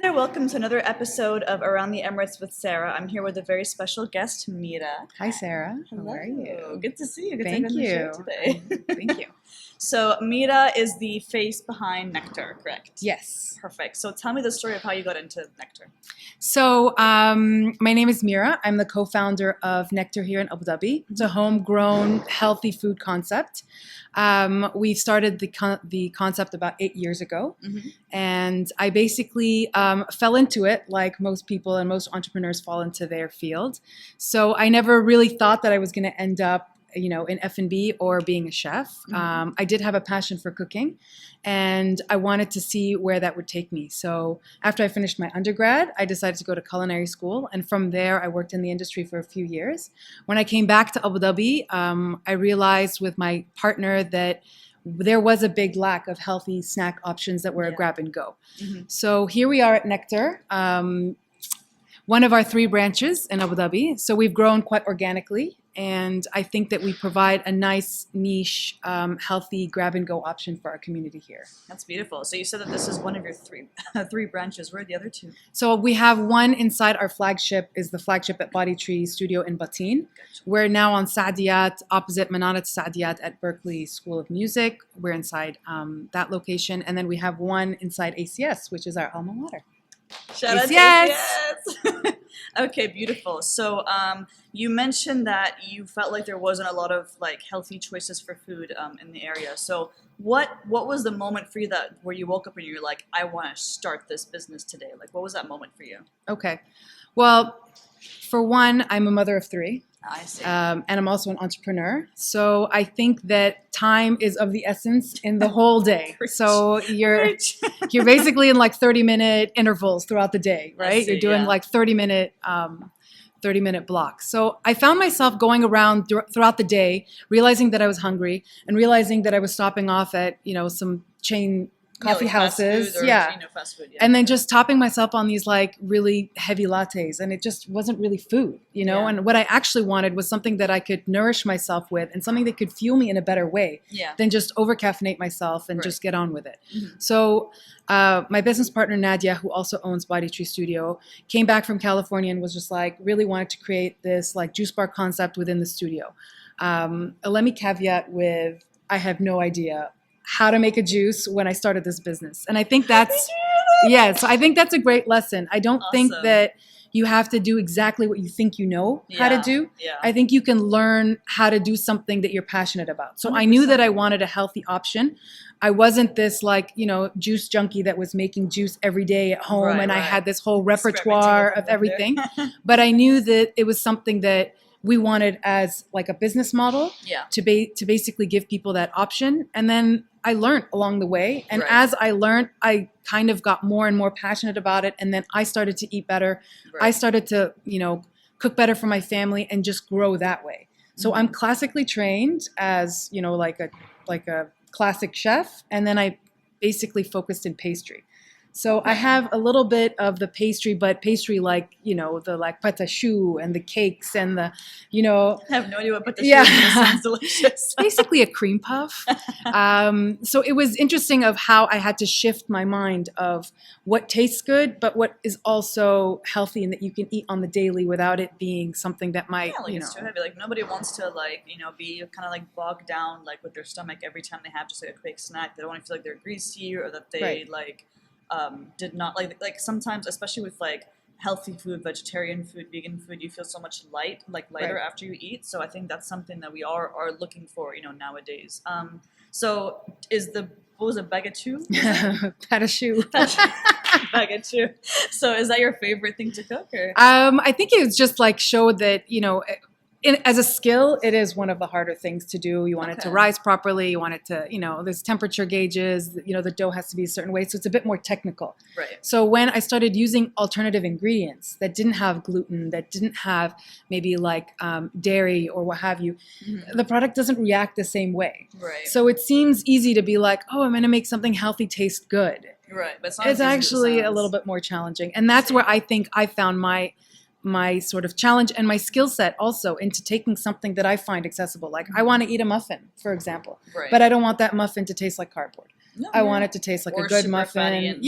There, welcome to another episode of Around the Emirates with Sarah. I'm here with a very special guest, Mira. Hi, Sarah. Hello. How are you? Good to see you. Good Thank to have you on the you. show today. Thank you. So, Mira is the face behind Nectar, correct? Yes. Perfect. So, tell me the story of how you got into Nectar. So, my name is Mira. I'm the co-founder of Nectar here in Abu Dhabi. It's a homegrown, healthy food concept. We started the concept about 8 years ago, and I basically fell into it like most people and most entrepreneurs fall into their field. So I never really thought that I was going to end up in F&B or being a chef. I did have a passion for cooking, and I wanted to see where that would take me. So after I finished my undergrad, I decided to go to culinary school, and from there I worked in the industry for a few years. When I came back to Abu Dhabi, I realized with my partner that there was a big lack of healthy snack options that were a grab and go. So here we are at Nectar, one of our 3 branches in Abu Dhabi. So we've grown quite organically, and I think that we provide a nice niche, healthy grab-and-go option for our community here. That's beautiful. So you said that this is one of your three branches. Where are the other 2? So we have one inside our flagship, is the flagship at Pastry Studio in Bateen. Gotcha. We're now on Saadiyat, opposite Manarat Saadiyat at Berkeley School of Music. We're inside that location. And then we have one inside ACS, which is our alma mater. Shout out to ACS. Okay, beautiful. So you mentioned that you felt like there wasn't a lot of healthy choices for food in the area. So what was the moment for you where you woke up and you're like, I want to start this business today? Like, what was that moment for you? Okay. Well, for one, I'm a mother of 3. I see. And I'm also an entrepreneur. So I think that time is of the essence in the whole day. So you're basically in 30-minute intervals throughout the day, right? You're doing 30-minute blocks. So I found myself going around throughout the day, realizing that I was hungry and realizing that I was stopping off at, some chain coffee houses, fast food, and then just topping myself on these really heavy lattes, and it just wasn't really food, And what I actually wanted was something that I could nourish myself with, and something that could fuel me in a better way than just over caffeinate myself and just get on with it. So my business partner Nadia, who also owns Pastry Studio, came back from California and was just really wanted to create this juice bar concept within the studio. Let me caveat with, I have no idea how to make a juice when I started this business. And I think that's, so I think that's a great lesson. I don't think that you have to do exactly what you think you know how to do. I think you can learn how to do something that you're passionate about. So 100%. I knew that I wanted a healthy option. I wasn't this juice junkie that was making juice every day at home, I had this whole repertoire of everything. But I knew that it was something that we wanted as a business model to basically give people that option. And then I learned along the way. And as I learned, I kind of got more and more passionate about it. And then I started to eat better. I started to, cook better for my family and just grow that way. So I'm classically trained as, a classic chef. And then I basically focused in pastry. So I have a little bit of the pastry, but pastry the pâte à choux and the cakes and the, I have no idea what pâte à choux is, but it sounds delicious. Basically a cream puff. So it was interesting of how I had to shift my mind of what tastes good, but what is also healthy and that you can eat on the daily without it being something that might, it's too heavy. Nobody wants to be kind of bogged down with their stomach every time they have just a quick snack. They don't want to feel like they're greasy or that they did not sometimes, especially with healthy food, vegetarian food, vegan food, you feel so much lighter after you eat. So I think that's something that we are looking for, nowadays. So what was it, baguette? Pâte à choux. Baguette. So is that your favorite thing to cook? Or? I think it was just showed that, as a skill, it is one of the harder things to do. You want it to rise properly. You want it to, there's temperature gauges. The dough has to be a certain way. So it's a bit more technical. Right. So when I started using alternative ingredients that didn't have gluten, that didn't have maybe dairy or what have you, the product doesn't react the same way. Right. So it seems easy to be oh, I'm going to make something healthy taste good. Right. But it's actually a little bit more challenging. And that's where I think I found my sort of challenge and my skill set also into taking something that I find accessible. I want to eat a muffin, for example, but I don't want that muffin to taste like cardboard. I want it to taste like a good muffin.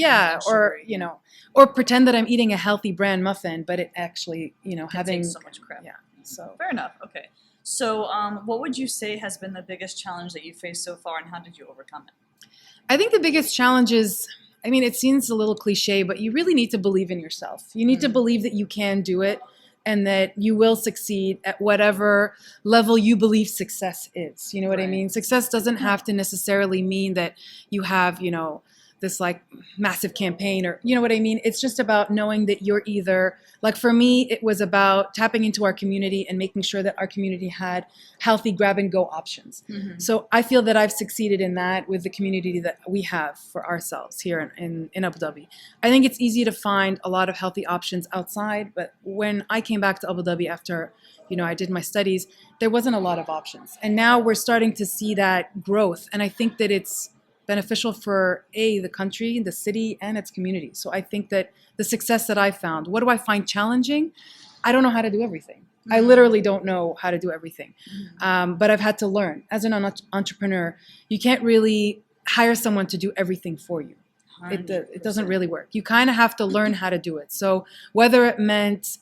or pretend that I'm eating a healthy bran muffin, but it actually, having so much crap. Yeah. So fair enough. Okay. So, what would you say has been the biggest challenge that you faced so far, and how did you overcome it? I think the biggest challenge is, it seems a little cliche, but you really need to believe in yourself. You need to believe that you can do it and that you will succeed at whatever level you believe success is. You know what I mean? Success doesn't have to necessarily mean that you have, this like massive campaign, or you know what I mean? It's just about knowing that you're either, like for me, it was about tapping into our community and making sure that our community had healthy grab and go options. So I feel that I've succeeded in that with the community that we have for ourselves here in Abu Dhabi. I think it's easy to find a lot of healthy options outside, but when I came back to Abu Dhabi after, I did my studies, there wasn't a lot of options. And now we're starting to see that growth. And I think that it's beneficial for the country, the city, and its community. So I think that the success that I found, what do I find challenging? I don't know how to do everything. I literally don't know how to do everything. But I've had to learn. As an entrepreneur, you can't really hire someone to do everything for you. It doesn't really work. You kind of have to learn how to do it. So whether it meant,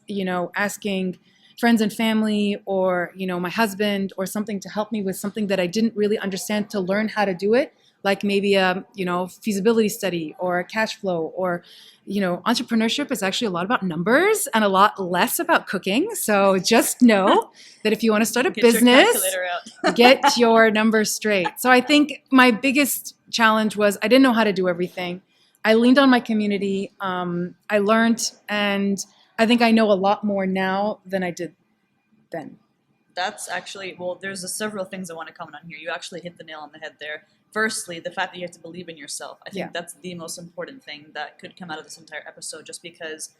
asking friends and family or, my husband or something to help me with something that I didn't really understand to learn how to do it, like maybe a, feasibility study or a cash flow or, entrepreneurship is actually a lot about numbers and a lot less about cooking. So just know that if you want to start a business, get your numbers straight. So I think my biggest challenge was I didn't know how to do everything. I leaned on my community. I learned, and I think I know a lot more now than I did then. That's actually, there's several things I want to comment on here. You actually hit the nail on the head there. Firstly, the fact that you have to believe in yourself. I think that's the most important thing that could come out of this entire episode, just because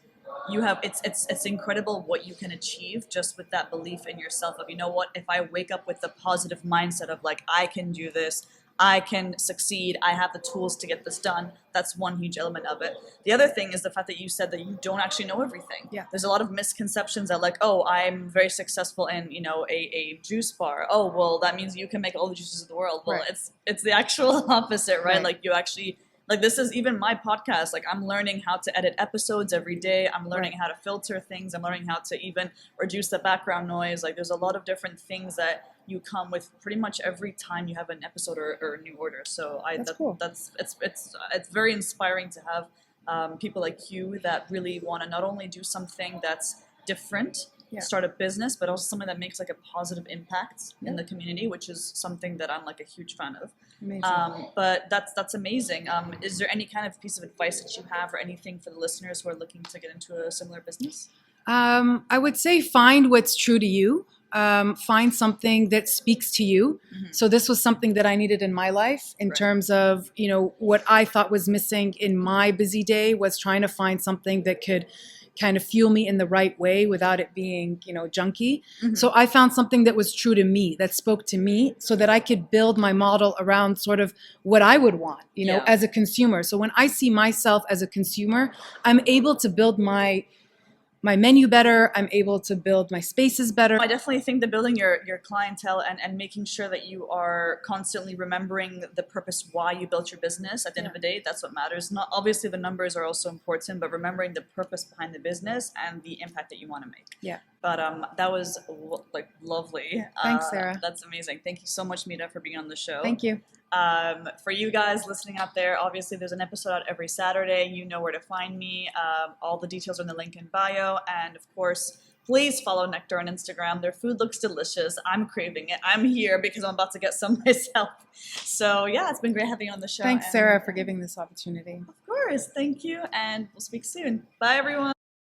you have, it's incredible what you can achieve just with that belief in yourself of, what, if I wake up with the positive mindset of like, I can do this, I can succeed, I have the tools to get this done. That's one huge element of it. The other thing is the fact that you said that you don't actually know everything. Yeah. There's a lot of misconceptions that like, oh, I'm very successful in, a juice bar. Oh, well, that means you can make all the juices of the world. Well, it's the actual opposite, right? Like you actually, like this is even my podcast. Like I'm learning how to edit episodes every day. I'm learning how to filter things. I'm learning how to even reduce the background noise. Like there's a lot of different things that you come with pretty much every time you have an episode or a new order. So cool. It's very inspiring to have people like you that really want to not only do something that's different, start a business, but also something that makes like a positive impact in the community, which is something that I'm like a huge fan of. Amazing. But that's amazing. Is there any kind of piece of advice that you have or anything for the listeners who are looking to get into a similar business? I would say find what's true to you. Find something that speaks to you. So this was something that I needed in my life in terms of, what I thought was missing in my busy day was trying to find something that could kind of fuel me in the right way without it being, junky. So I found something that was true to me, that spoke to me, so that I could build my model around sort of what I would want, as a consumer. So when I see myself as a consumer, I'm able to build my menu better. I'm able to build my spaces better. I definitely think that building your clientele and making sure that you are constantly remembering the purpose why you built your business at the end of the day, that's what matters. Not obviously the numbers are also important, but remembering the purpose behind the business and the impact that you want to make. Yeah. But that was like lovely. Thanks, Sarah. That's amazing. Thank you so much, Mira, for being on the show. Thank you. For you guys listening out there, obviously there's an episode out every Saturday. You know where to find me. All the details are in the link in bio. And of course, please follow Nectar on Instagram. Their food looks delicious. I'm craving it. I'm here because I'm about to get some myself. So yeah, it's been great having you on the show. Thanks, Sarah, for giving this opportunity. Of course. Thank you. And we'll speak soon. Bye, everyone.